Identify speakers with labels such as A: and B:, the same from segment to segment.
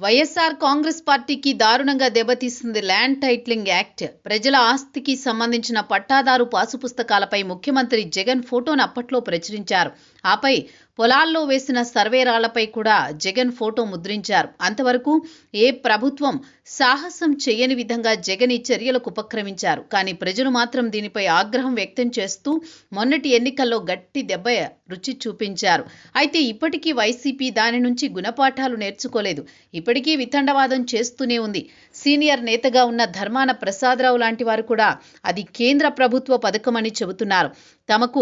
A: వైఎస్ఆర్ కాంగ్రెస్ పార్టీకి దారుణంగా దెబ్బతీసింది land titling act. ప్రజల ఆస్తికి సంబంధించిన పట్టాదారు పాసు పుస్తకాలపై ముఖ్యమంత్రి జగన్ ఫోటోను అప్పట్లో ప్రచురించారు. ఆపై పొలాల్లో వేసిన సర్వేరాళ్లపై కూడా జగన్ ఫోటో ముద్రించారు. అంతవరకు ఏ ప్రభుత్వం సాహసం చేయని విధంగా జగన్ ఈ చర్యలకు ఉపక్రమించారు. కానీ ప్రజలు మాత్రం దీనిపై ఆగ్రహం వ్యక్తం చేస్తూ మొన్నటి ఎన్నికల్లో గట్టి దెబ్బ రుచి చూపించారు. అయితే ఇప్పటికీ వైసీపీ దాని నుంచి గుణపాఠాలు నేర్చుకోలేదు. ఇప్పటికీ వితండవాదం చేస్తూనే ఉంది. సీనియర్ నేతగా ఉన్న ధర్మాన ప్రసాదరావు లాంటి వారు కూడా అది కేంద్ర ప్రభుత్వ పథకమని చెబుతున్నారు. తమకు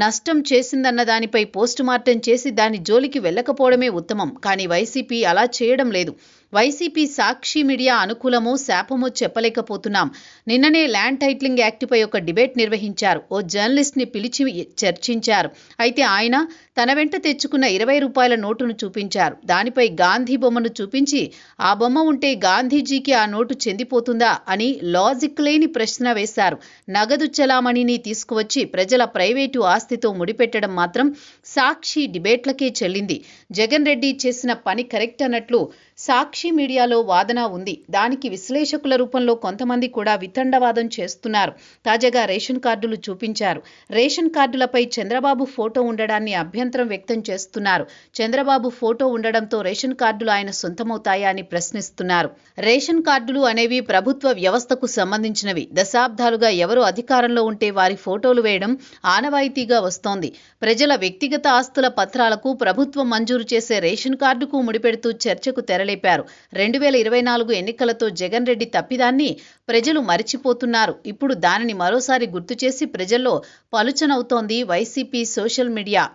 A: నష్టం చేసిందన్న దానిపై పోస్టుమార్టం చేసి దాని జోలికి వెళ్ళకపోవడమే ఉత్తమం. కానీ వైసీపీ అలా చేయడం లేదు. వైసీపీ సాక్షి మీడియా అనుకూలమో శాపమో చెప్పలేకపోతున్నాం. నిన్ననే ల్యాండ్ టైటిలింగ్ యాక్ట్పై ఒక డిబేట్ నిర్వహించారు. ఓ జర్నలిస్ట్ని పిలిచి చర్చించారు. అయితే ఆయన తన వెంట తెచ్చుకున్న 20 రూపాయల నోటును చూపించారు. దానిపై గాంధీ బొమ్మను చూపించి ఆ బొమ్మ ఉంటే గాంధీజీకి ఆ నోటు చెందిపోతుందా అని లాజిక్ లేని ప్రశ్న వేశారు. నగదు చలామణిని తీసుకువచ్చి ప్రజల ప్రైవేటు ఆస్తితో ముడిపెట్టడం మాత్రం సాక్షి డిబేట్లకే చెల్లింది. జగన్ రెడ్డి చేసిన పని కరెక్ట్ అన్నట్లు సాక్షి మీడియాలో వాదన ఉంది. దానికి విశ్లేషకుల రూపంలో కొంతమంది కూడా వితండవాదం చేస్తున్నారు. తాజాగా రేషన్ కార్డులు చూపించారు. రేషన్ కార్డులపై చంద్రబాబు ఫోటో ఉండడాన్ని అభ్యంతరం వ్యక్తం చేస్తున్నారు. చంద్రబాబు ఫోటో ఉండడంతో రేషన్ కార్డులు ఆయన సొంతమవుతాయా అని ప్రశ్నిస్తున్నారు. రేషన్ కార్డులు అనేవి ప్రభుత్వ వ్యవస్థకు సంబంధించినవి. దశాబ్దాలుగా ఎవరు అధికారంలో ఉంటే వారి ఫోటోలు వేయడం ఆనవాయితీగా వస్తోంది. ప్రజల వ్యక్తిగత ఆస్తుల పత్రాలకు ప్రభుత్వం మంజూరు చేసే రేషన్ కార్డుకు ముడిపెడుతూ చర్చకు తెరలేపారు. 2024 ఎన్నికలతో జగన్ రెడ్డి తప్పిదాన్ని ప్రజలు మరిచిపోతున్నారు. ఇప్పుడు దానిని మరోసారి గుర్తు చేసి ప్రజల్లో పలుచనవుతోంది వైసీపీ సోషల్ మీడియా.